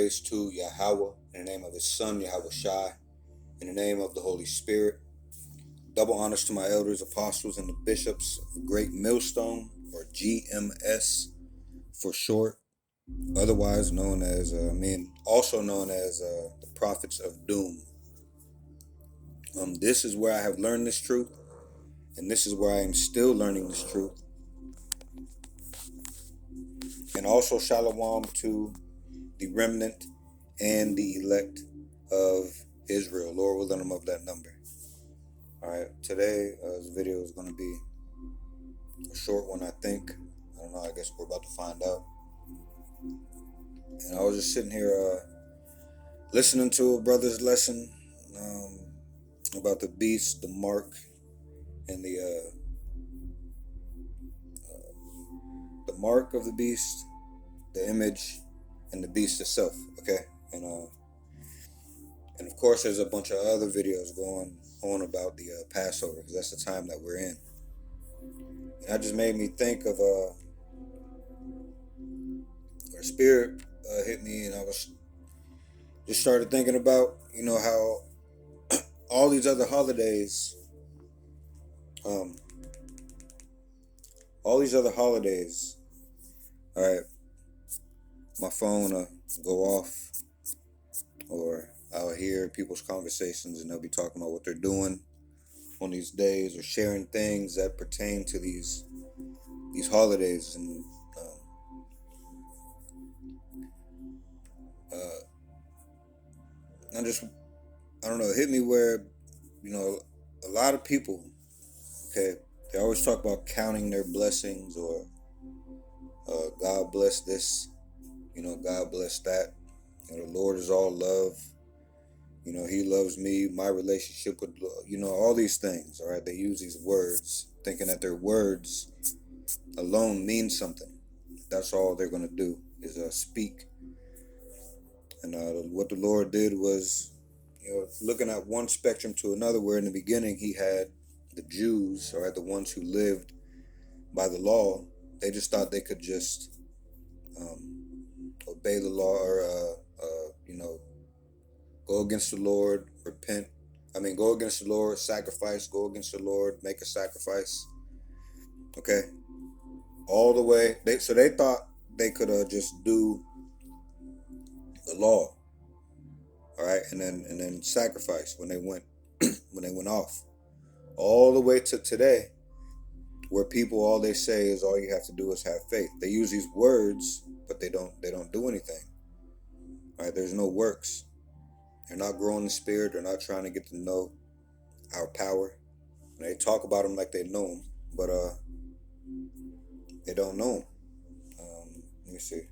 praise to Yahweh, in the name of his son, Yahweh Shai, in the name of the Holy Spirit. Double honors to my elders, apostles, and the bishops of Great Millstone, or GMS for short, otherwise known as, also known as the Prophets of Doom. This is where I have learned this truth, and this is where I am still learning this truth. And also shalom to the remnant and the elect of Israel. Lord will let them of that number. Alright, today this video is going to be a short one, I think. I don't know, I guess we're about to find out. And I was just sitting here listening to a brother's lesson about the beast, the mark, and the mark of the beast, the image, and the beast itself, okay? And of course there's a bunch of other videos going on about the Passover, because that's the time that we're in. And that just made me think of our spirit hit me, and I was just started thinking about, how all these other holidays, all right, my phone go off, or I'll hear people's conversations and they'll be talking about what they're doing on these days, or sharing things that pertain to these holidays. And I don't know, it hit me where, a lot of people, okay, they always talk about counting their blessings, or God bless this, God bless that. The Lord is all love. He loves me, my relationship with, all these things, all right? They use these words, thinking that their words alone mean something. That's all they're going to do is speak. And what the Lord did was, looking at one spectrum to another, where in the beginning he had the Jews, all right, the ones who lived by the law. They just thought they could just obey the law, or go against the Lord, go against the Lord, sacrifice, go against the Lord, make a sacrifice. Okay? All the way. They thought they could just do the law. All right? And then sacrifice when they went off. All the way to today, where people, all they say is all you have to do is have faith. They use these words, but they don't do anything. All right? There's no works. They're not growing in spirit. They're not trying to get to know our power. And they talk about them like they know them, but they don't know them. Let me see.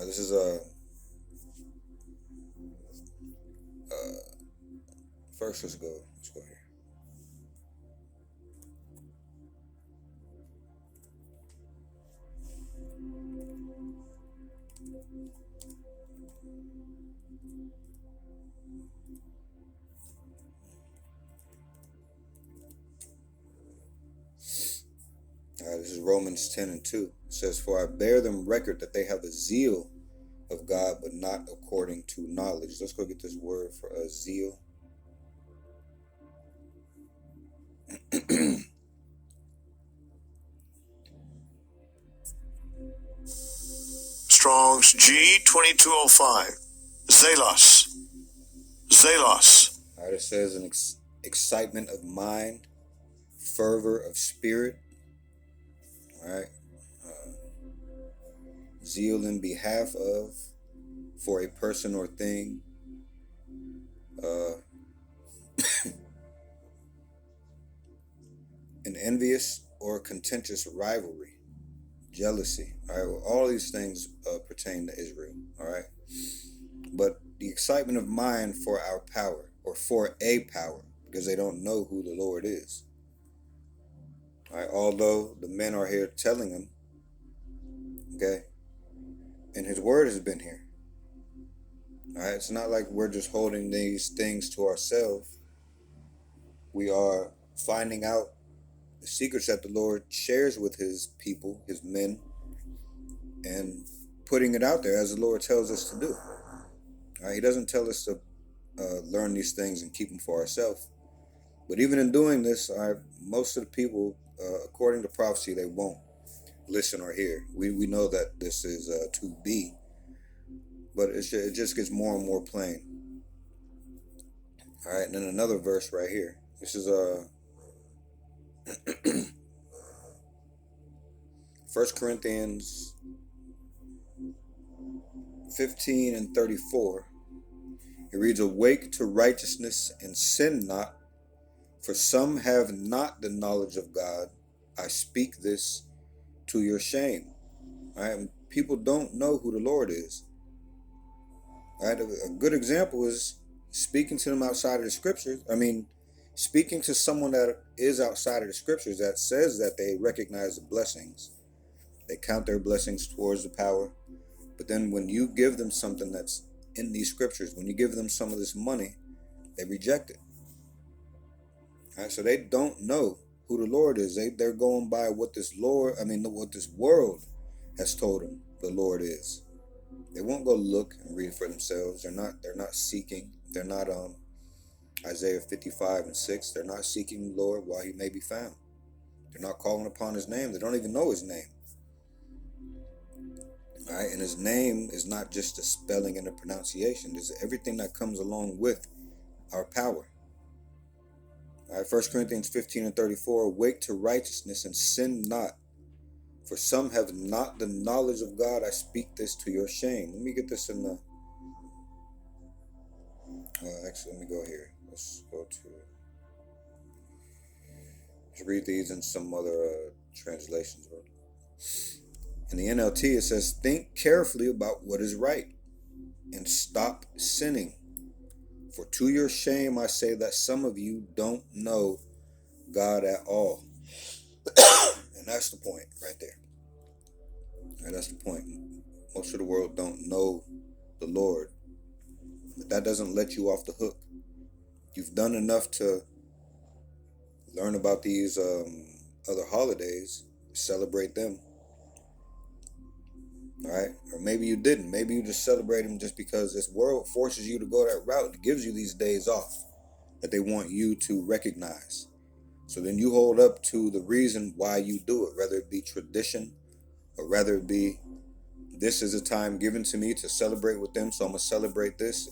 This is first. Let's go here. This is Romans 10:2. It says, "For I bear them record that they have a zeal of God, but not according to knowledge." Let's go get this word for zeal. Strong's G2205. Zelos. All right, it says an excitement of mind, fervor of spirit. All right. Zeal in behalf of, for a person or thing. An envious or contentious rivalry, jealousy. All right. Well, all these things pertain to Israel. All right. But the excitement of mind for our power, or for a power, because they don't know who the Lord is. All right. Although the men are here telling them, okay, and his word has been here. All right, it's not like we're just holding these things to ourselves. We are finding out the secrets that the Lord shares with his people, his men, and putting it out there as the Lord tells us to do. All right, he doesn't tell us to learn these things and keep them for ourselves. But even in doing this, most of the people, according to prophecy, they won't listen or hear. We know that this is to be, but it just gets more and more plain. All right, and then another verse right here. This is 1 Corinthians 15 and 34. It reads, "Awake to righteousness and sin not, for some have not the knowledge of God. I speak this to your shame." All right, people don't know who the Lord is. All right, a good example is speaking to them outside of the scriptures. Speaking to someone that is outside of the scriptures that says that they recognize the blessings, they count their blessings towards the power. But then when you give them something that's in these scriptures, when you give them some of this money, they reject it. All right, so they don't know who the Lord is. They're going by what this world has told them the Lord is. They won't go look and read for themselves. They're not seeking. They're not Isaiah 55 and 6. They're not seeking the Lord while he may be found. They're not calling upon his name. They don't even know his name. All right, and his name is not just the spelling and the pronunciation. It's everything that comes along with our power. All right, 1 Corinthians 15 and 34, "Awake to righteousness and sin not, for some have not the knowledge of God. I speak this to your shame." Let me get this in the... actually, let me go here. Let's read these in some other translations. In the NLT, it says, "Think carefully about what is right and stop sinning. For to your shame, I say that some of you don't know God at all." And that's the point right there. And that's the point. Most of the world don't know the Lord. But that doesn't let you off the hook. You've done enough to learn about these other holidays, celebrate them. All right? Or maybe you didn't. Maybe you just celebrate them just because this world forces you to go that route. It gives you these days off that they want you to recognize. So then you hold up to the reason why you do it, whether it be tradition or whether it be, this is a time given to me to celebrate with them, so I'm going to celebrate this.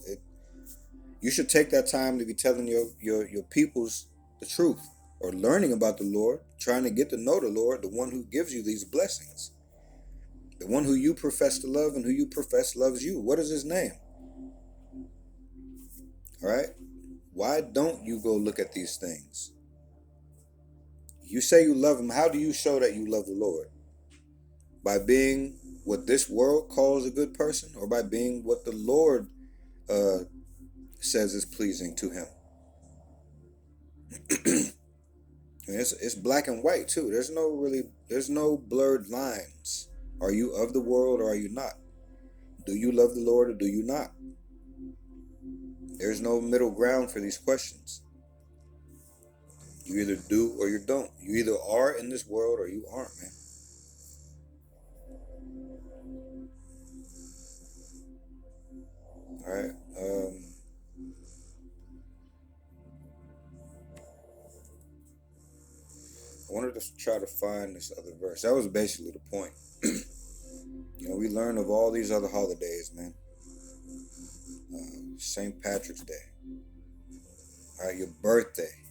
You should take that time to be telling your peoples the truth, or learning about the Lord, trying to get to know the Lord, the one who gives you these blessings, the one who you profess to love and who you profess loves you. What is his name? All right? Why don't you go look at these things? You say you love him. How do you show that you love the Lord? By being what this world calls a good person, or by being what the Lord says is pleasing to him? And it's black and white too. There's no blurred lines. Are you of the world or are you not? Do you love the Lord or do you not? There's no middle ground for these questions. You either do or you don't. You either are in this world or you aren't, man. All right. I wanted to try to find this other verse. That was basically the point. We learn of all these other holidays, man. St. Patrick's Day. All right, your birthday.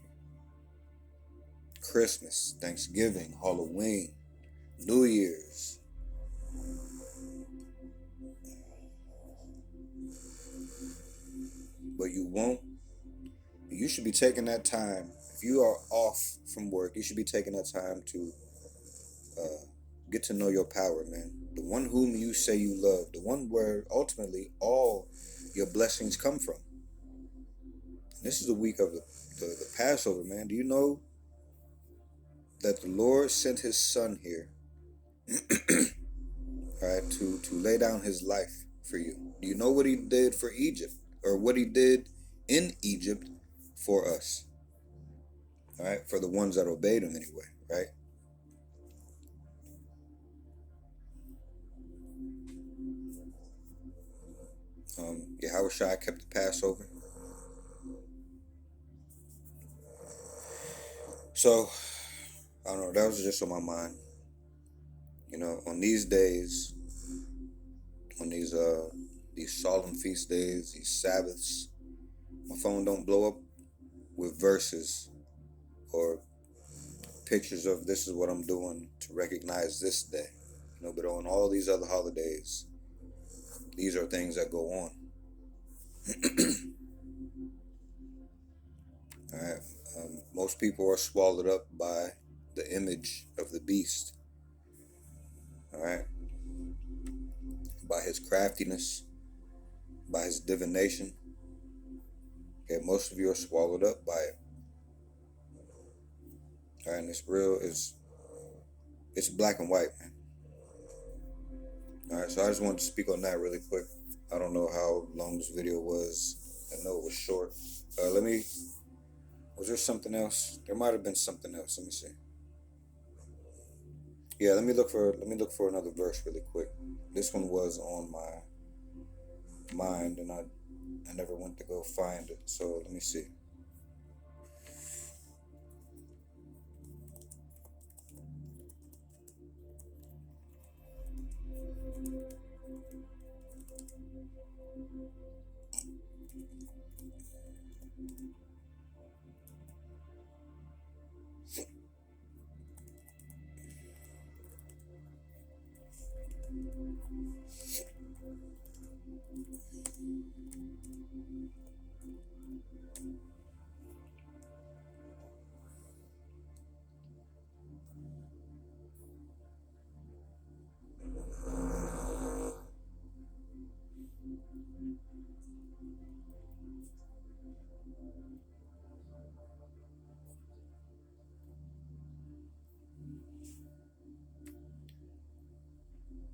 Christmas, Thanksgiving, Halloween, New Year's. But you should be taking that time. If you are off from work, you should be taking that time to get to know your power, man. The one whom you say you love, the one where ultimately all your blessings come from. And this is the week of the Passover, man. Do you know that the Lord sent his son here, all right, to lay down his life for you? Do you know what he did for Egypt, or what he did in Egypt for us? All right, for the ones that obeyed him anyway, right? Yahushua kept the Passover. So, I don't know, that was just on my mind. You know, on these days, on these solemn feast days, these Sabbaths, my phone don't blow up with verses or pictures of this is what I'm doing to recognize this day. You know, but on all these other holidays, these are things that go on. All right. Most people are swallowed up by the image of the beast. All right. By his craftiness, by his divination. Okay, most of you are swallowed up by it. All right, and it's real. It's black and white, man. All right, so I just wanted to speak on that really quick. I don't know how long this video was. I know it was short. Was there something else? There might have been something else. Let me see. Yeah, let me look for another verse really quick. This one was on my mind, and I never went to go find it. So let me see.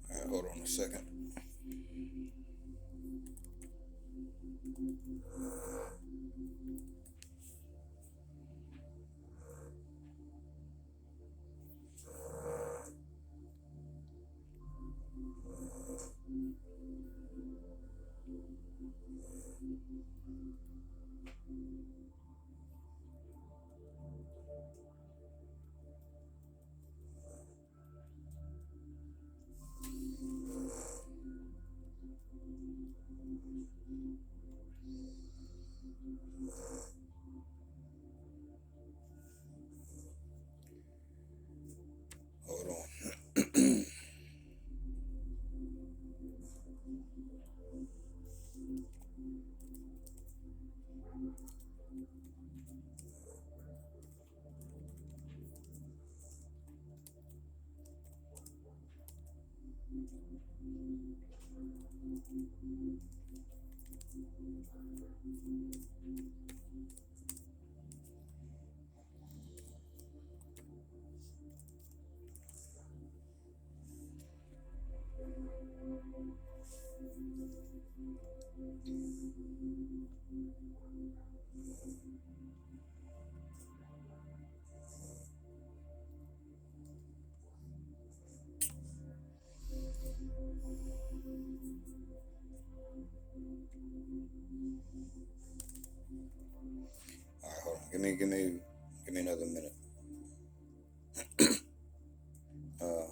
All right, hold on a second. Hold on. All right, hold on. Give me another minute. Uh,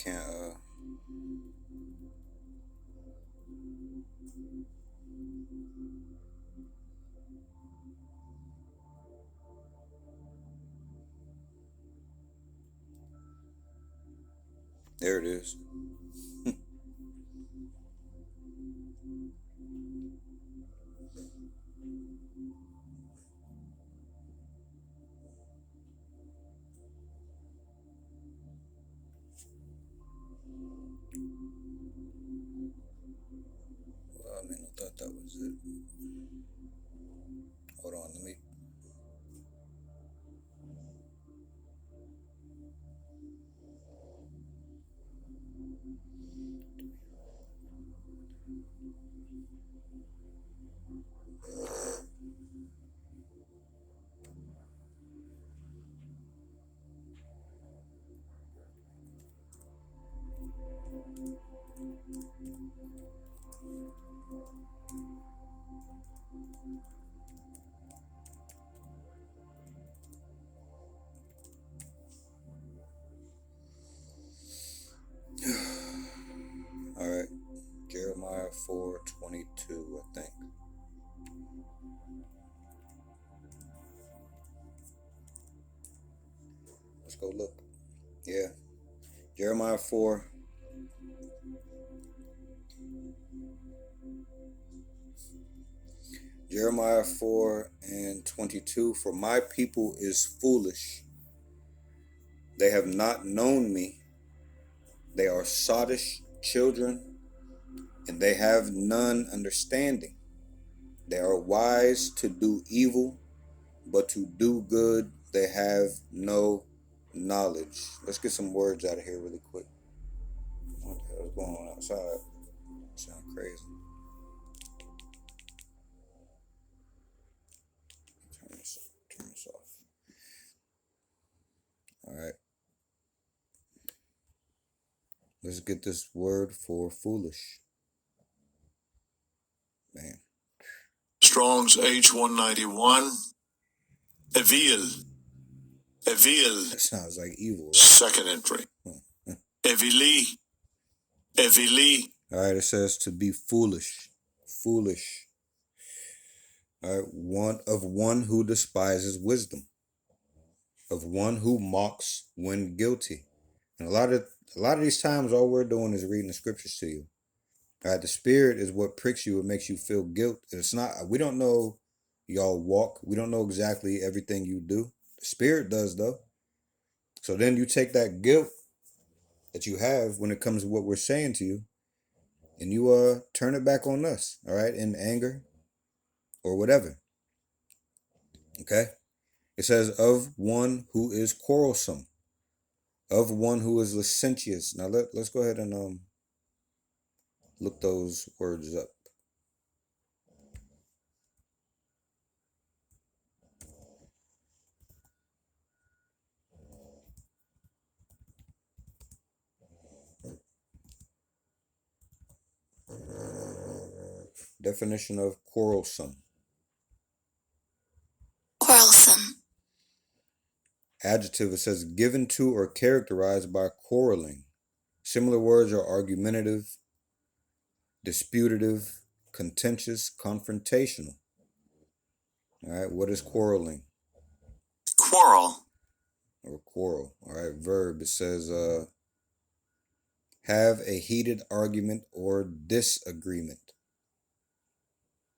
can't. There it is. Well, I mean, I thought that was it. Hold on, let me. All right, Jeremiah 4:22, I think. Let's go look. Yeah, Jeremiah 4. Jeremiah 4:22. For my people is foolish. They have not known me. They are sottish children, and they have none understanding. They are wise to do evil, but to do good they have no knowledge. Let's get some words out of here really quick. What the hell is going on outside? Sound crazy. Turn this off. All right. Let's get this word for foolish. Man. Strong's H191. Evil. That sounds like evil, right? Second entry. Evili. Evili. All right, it says to be foolish. Foolish. All right, one who despises wisdom, of one who mocks when guilty. And a lot of these times, all we're doing is reading the scriptures to you. All right, the spirit is what pricks you. It makes you feel guilt. It's not. We don't know y'all walk. We don't know exactly everything you do. The spirit does though. So then you take that guilt that you have when it comes to what we're saying to you, and you turn it back on us. All right, in anger or whatever. Okay. It says of one who is quarrelsome, of one who is licentious. Now let's go ahead and look those words up. Definition of quarrelsome. Quarrelsome. Adjective, it says given to or characterized by quarreling. Similar words are argumentative, disputative, contentious, confrontational. All right, what is quarreling? Quarrel. Or quarrel. All right, verb, it says have a heated argument or disagreement.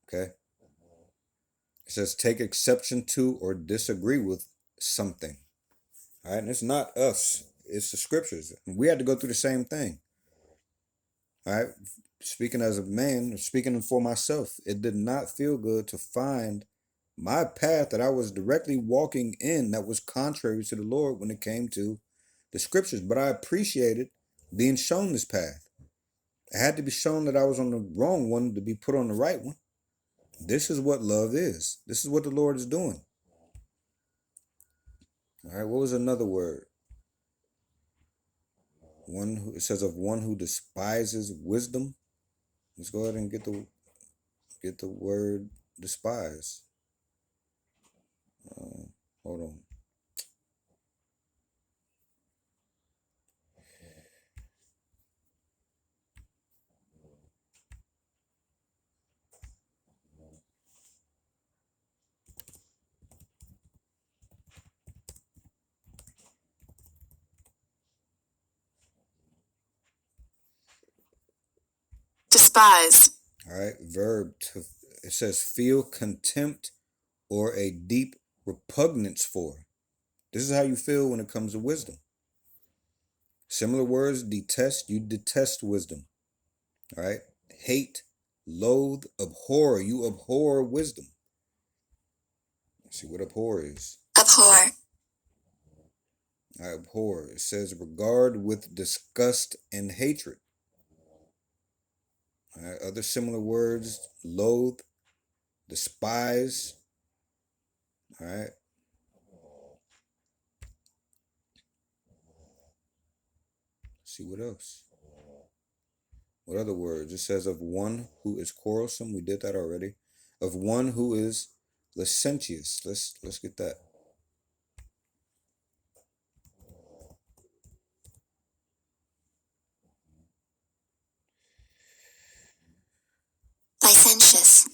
Okay. It says take exception to or disagree with something. All right, and it's not us, it's the scriptures. We had to go through the same thing. All right, speaking as a man, speaking for myself, it did not feel good to find my path that I was directly walking in that was contrary to the Lord when it came to the scriptures. But I appreciated being shown this path. I had to be shown that I was on the wrong one to be put on the right one. This is what love is. This is what the Lord is doing. All right, what was another word? It says of one who despises wisdom. Let's go ahead and get the word despise. Hold on. despise. All right, verb to, it says feel contempt or a deep repugnance for. This is how you feel when it comes to wisdom. Similar words, detest, you detest wisdom. All right, hate, loathe, abhor, you abhor wisdom. Let's see what abhor is. Abhor. I abhor. It says regard with disgust and hatred. All right, other similar words, loathe, despise. All right. Let's see what else. What other words? It says of one who is quarrelsome. We did that already. Of one who is licentious. Let's get that. Licentious.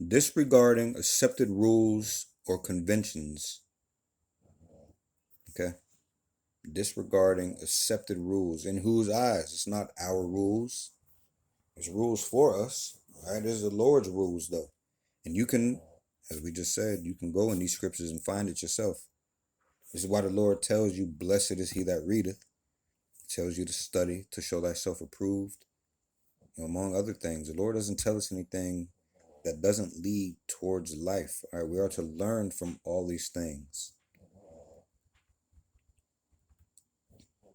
Disregarding accepted rules or conventions. Okay. Disregarding accepted rules. In whose eyes? It's not our rules. It's rules for us. All right. This is the Lord's rules, though. And you can, as we just said, you can go in these scriptures and find it yourself. This is why the Lord tells you, blessed is he that readeth. He tells you to study, to show thyself approved. Among other things, the Lord doesn't tell us anything that doesn't lead towards life. All right, we are to learn from all these things.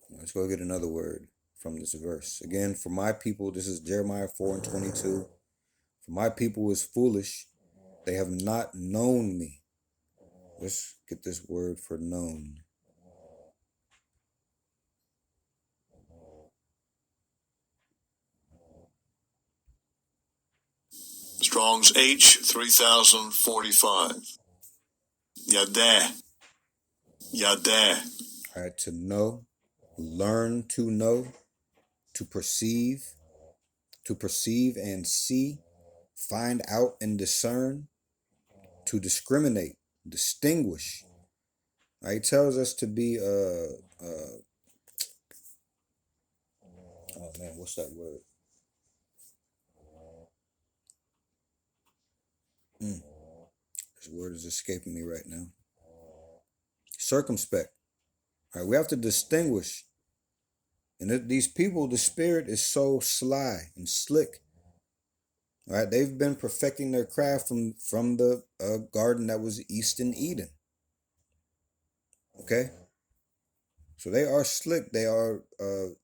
Let's go get another word from this verse. Again, for my people, this is Jeremiah 4:22. For my people is foolish. They have not known me. Let's get this word for known. Strong's H 3045. Yadeh. Yadeh. All right, to know, learn to know, to perceive and see, find out and discern, to discriminate, distinguish. Right? He tells us to be oh man, what's that word? This word is escaping me right now. Circumspect. All right, we have to distinguish. And these people, the spirit is so sly and slick. All right, they've been perfecting their craft from the garden that was east in Eden. Okay, so they are slick. They are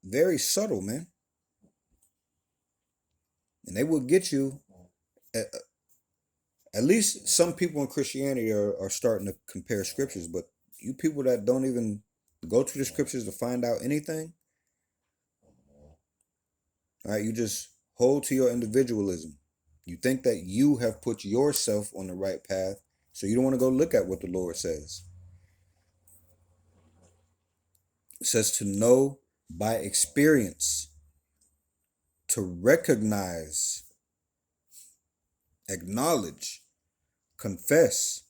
very subtle, man, and they will get you. At least some people in Christianity are starting to compare scriptures, but you people that don't even go to the scriptures to find out anything, all right, you just hold to your individualism. You think that you have put yourself on the right path, so you don't want to go look at what the Lord says. It says to know by experience, to recognize, acknowledge, confess,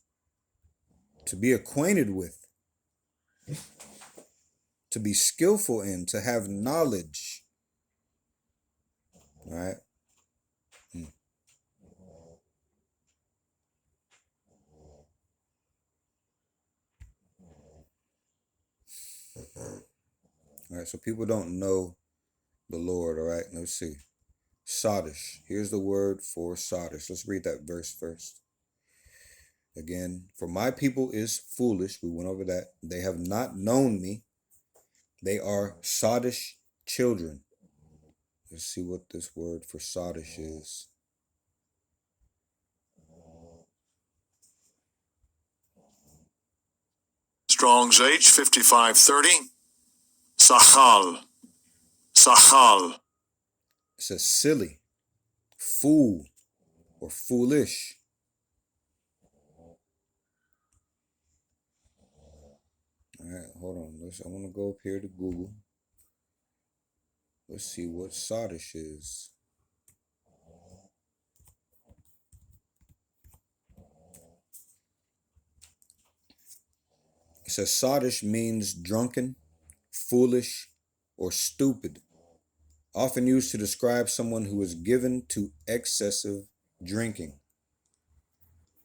to be acquainted with, to be skillful in, to have knowledge. All right. All right, so people don't know the Lord. All right, let's see. Sadish. Here's the word for sadish. Let's read that verse first. Again, for my people is foolish. We went over that. They have not known me. They are sadish children. Let's see what this word for sadish is. Strong's H 5530. Sachal. Sachal. It says silly, fool, or foolish. All right, hold on. I want to go up here to Google. Let's see what sadish is. It says sadish means drunken, foolish, or stupid, often used to describe someone who is given to excessive drinking.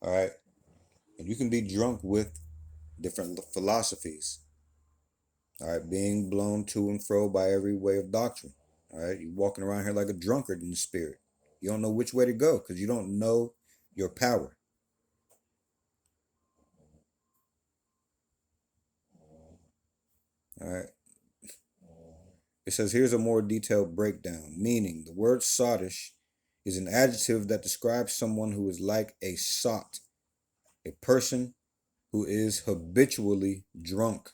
All right. And you can be drunk with different philosophies. All right. Being blown to and fro by every way of doctrine. All right. You're walking around here like a drunkard in the spirit. You don't know which way to go because you don't know your power. All right. It says here's a more detailed breakdown, meaning the word sottish is an adjective that describes someone who is like a sot, a person who is habitually drunk.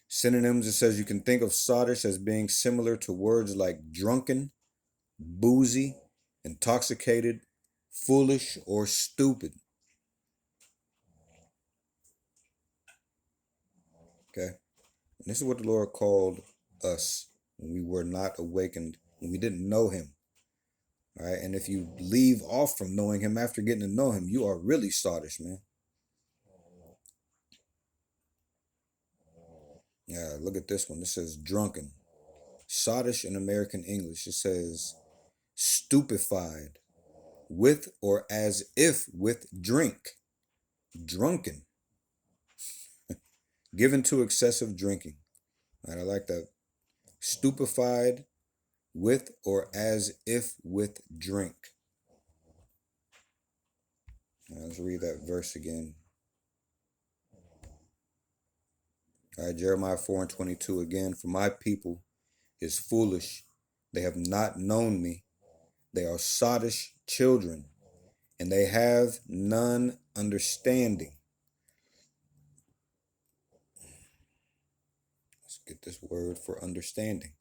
Synonyms, it says you can think of sottish as being similar to words like drunken, boozy, intoxicated, foolish, or stupid. Okay? And this is what the Lord called us when we were not awakened, when we didn't know Him. All right? And if you leave off from knowing Him after getting to know Him, you are really sottish, man. Yeah, look at this one. This says drunken. Sottish in American English. It says stupefied, with or as if with drink. Drunken. Given to excessive drinking. All right, I like that. Stupefied, with or as if with drink. All right, let's read that verse again. All right, Jeremiah 4:22 again. For my people is foolish. They have not known me. They are sottish children, and they have none understanding. Let's get this word for understanding.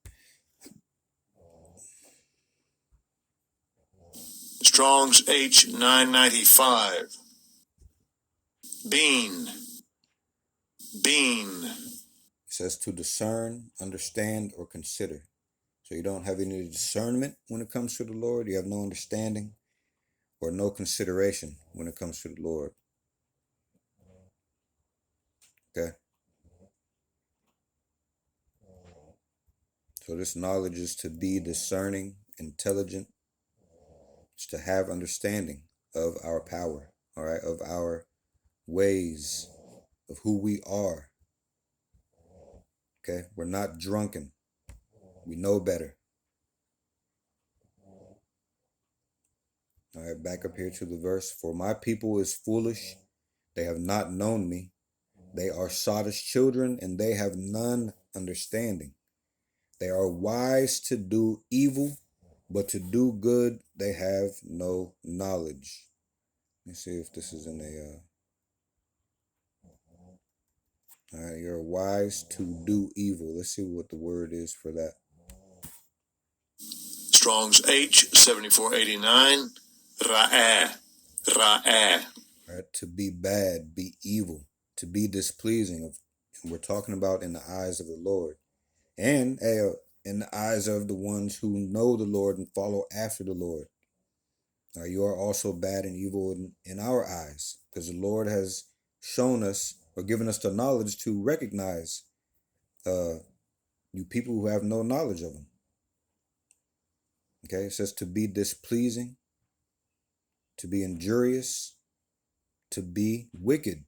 Strong's H995. Bean. Bean. It says to discern, understand, or consider. So you don't have any discernment when it comes to the Lord. You have no understanding or no consideration when it comes to the Lord. Okay. So this knowledge is to be discerning, intelligent. It's to have understanding of our power, all right, of our ways, of who we are. Okay. We're not drunken. We know better. All right, back up here to the verse. For my people is foolish. They have not known me. They are sottish children, and they have none understanding. They are wise to do evil, but to do good they have no knowledge. Let's see if this is in a... all right, you're wise to do evil. Let's see what the word is for that. Strong's H7489. Ra'eh. Ra'eh. All right, to be bad, be evil, to be displeasing. And we're talking about in the eyes of the Lord. And in the eyes of the ones who know the Lord and follow after the Lord. You are also bad and evil in our eyes, because the Lord has shown us or given us the knowledge to recognize you people who have no knowledge of Him. Okay, it says to be displeasing, to be injurious, to be wicked.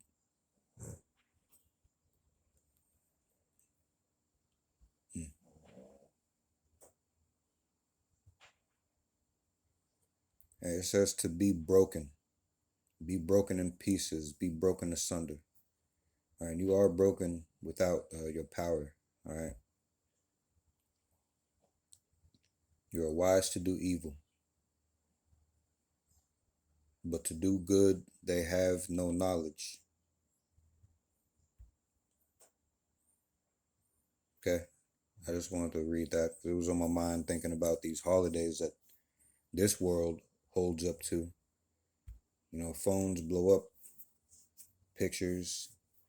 And it says to be broken in pieces, be broken asunder. All right, you are broken without your power. All right, you are wise to do evil, but to do good they have no knowledge. Okay, I just wanted to read that. It was on my mind thinking about these holidays that this world holds up to. You know, phones blow up pictures,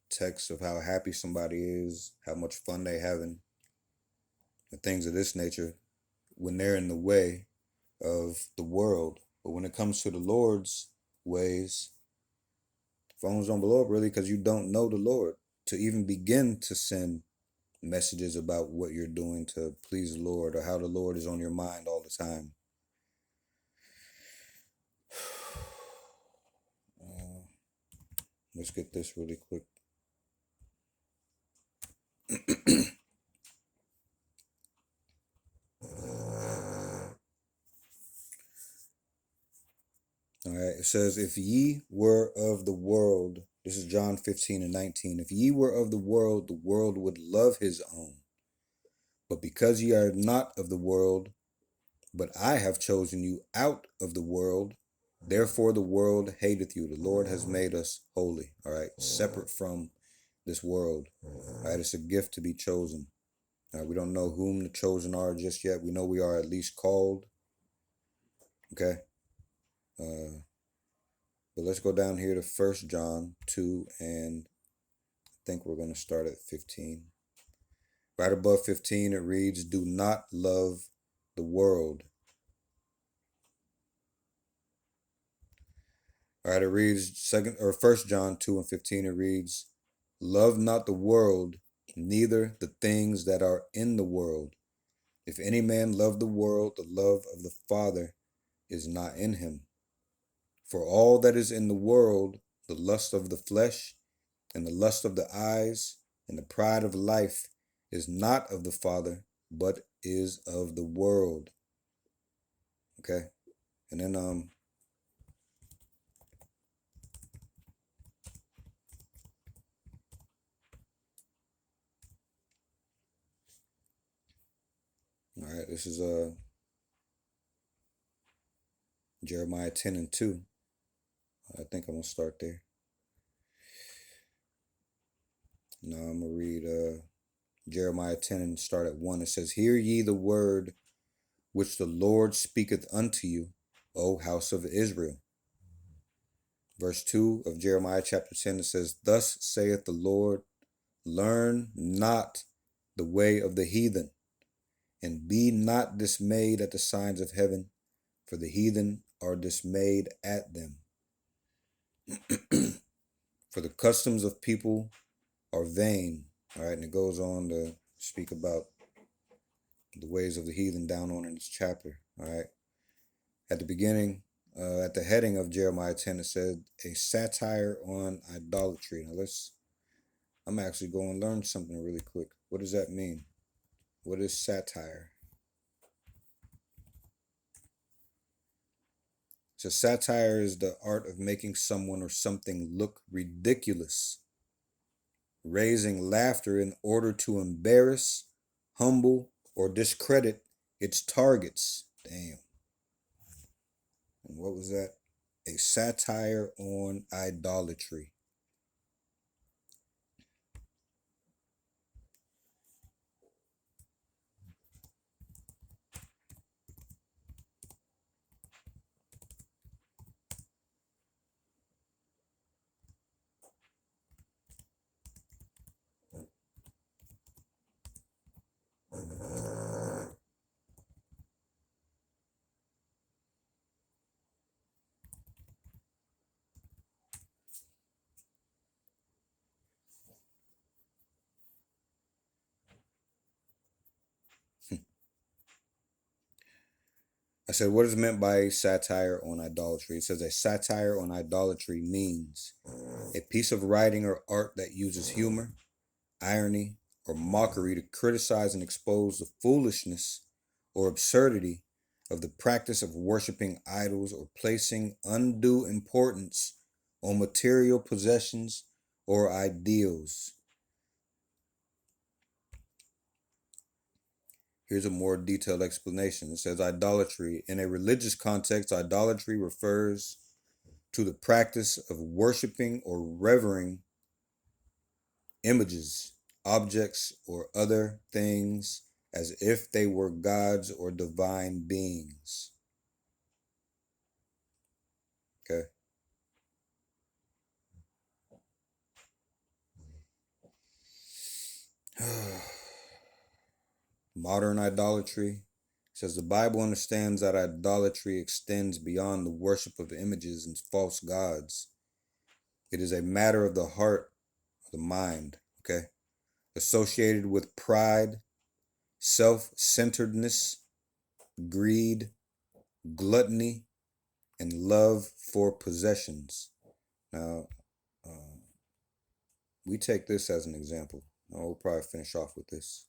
texts of how happy somebody is, how much fun they having, and things of this nature when they're in the way of the world. But when it comes to the Lord's ways, Phones don't blow up really because you don't know the Lord to even begin to send messages about what you're doing to please the Lord or how the Lord is on your mind all the time. Let's get this really quick. All right, it says, if ye were of the world, this is John 15:19. If ye were of the world would love his own. But because ye are not of the world, but I have chosen you out of the world, therefore the world hateth you. The Lord has made us holy, all right, separate from this world. All right, it's a gift to be chosen. All right, we don't know whom the chosen are just yet. We know we are at least called. Okay. But let's go down here to 1 John 2, and I think we're going to start at 15. Right above 15, it reads, do not love the world. All right, it reads 1 John 2 and 15, it reads, love not the world, neither the things that are in the world. If any man love the world, the love of the Father is not in him. For all that is in the world, the lust of the flesh, and the lust of the eyes, and the pride of life, is not of the Father, but is of the world. Okay? And then all right, this is Jeremiah 10 and 2. I think I'm gonna start there. Now I'm gonna read Jeremiah 10 and start at 1. It says, hear ye the word which the Lord speaketh unto you, O house of Israel. Verse 2 of Jeremiah chapter 10, it says, thus saith the Lord, learn not the way of the heathen, and be not dismayed at the signs of heaven, for the heathen are dismayed at them. For the customs of people are vain. All right, and it goes on to speak about the ways of the heathen down on in this chapter. All right, at the beginning, at the heading of Jeremiah 10, it said a satire on idolatry. Now I'm actually going to learn something really quick. What does that mean? What is satire? So satire is the art of making someone or something look ridiculous, raising laughter in order to embarrass, humble, or discredit its targets. Damn. And what was that? A satire on idolatry. I said, what is meant by satire on idolatry? It says a satire on idolatry means a piece of writing or art that uses humor, irony, or mockery to criticize and expose the foolishness or absurdity of the practice of worshiping idols or placing undue importance on material possessions or ideals. Here's a more detailed explanation. It says idolatry. In a religious context, idolatry refers to the practice of worshiping or revering images, objects, or other things as if they were gods or divine beings. Okay. Modern idolatry says the Bible understands that idolatry extends beyond the worship of images and false gods. It is a matter of the heart, the mind, okay? Associated with pride, self-centeredness, greed, gluttony, and love for possessions. Now, we take this as an example. We'll probably finish off with this.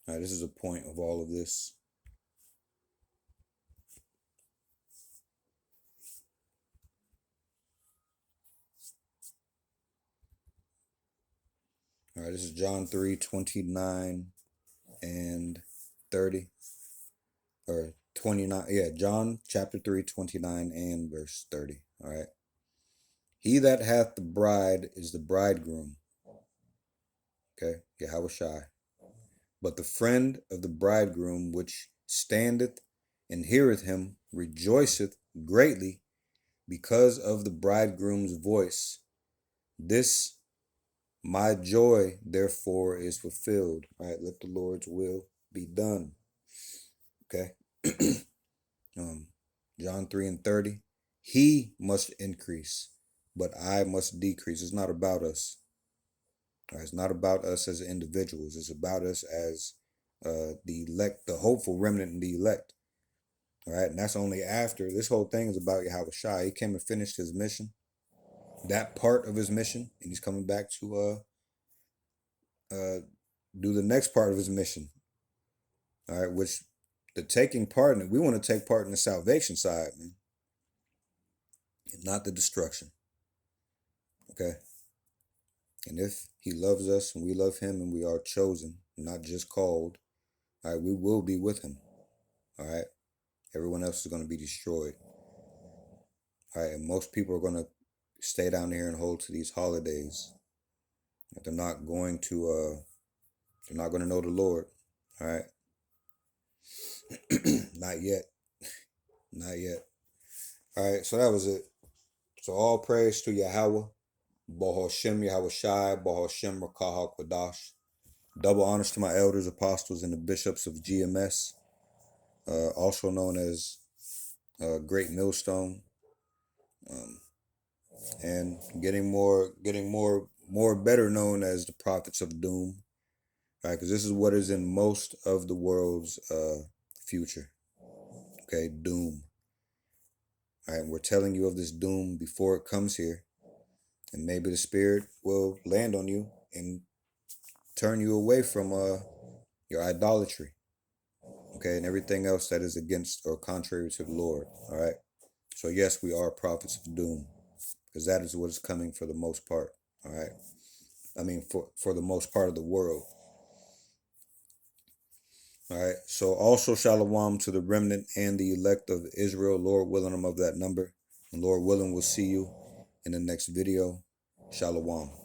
All right, this is a point of all of this. All right, this is John 3:29 and 30. Or 29. Yeah, John chapter 3:29 and verse 30. All right. He that hath the bride is the bridegroom. Okay, Yahushai. But the friend of the bridegroom which standeth and heareth him rejoiceth greatly because of the bridegroom's voice. This my joy therefore is fulfilled. All right, let the Lord's will be done. Okay. John 3 and 30. He must increase, but I must decrease. It's not about us. Right? It's not about us as individuals. It's about us as the elect, the hopeful remnant and the elect. All right, and that's only after this whole thing is about Yahushua. He came and finished his mission, that part of his mission, and he's coming back to do the next part of his mission. All right, which the taking part in it, we want to take part in the salvation side, man, and not the destruction. Okay. And if he loves us and we love him and we are chosen, not just called, all right, we will be with him. All right. Everyone else is going to be destroyed. All right. And most people are going to stay down here and hold to these holidays. They're not going to know the Lord. All right. Not yet. Not yet. All right. So that was it. So all praise to Yahweh. Bahoshem Yahushai, Bahoshem Rakahal Quadash. Double honors to my elders, apostles, and the bishops of GMS, also known as Great Millstone, and getting more better known as the prophets of doom, right? Because this is what is in most of the world's future. Okay, doom. All right, we're telling you of this doom before it comes here, and maybe the Spirit will land on you and turn you away from your idolatry, okay, and everything else that is against or contrary to the Lord. All right. So yes, we are prophets of doom, because that is what is coming for the most part. All right. I mean, for the most part of the world. All right. So also shalom to the remnant and the elect of Israel. Lord willing, I'm of that number. And Lord willing, we'll see you in the next video. Shalom.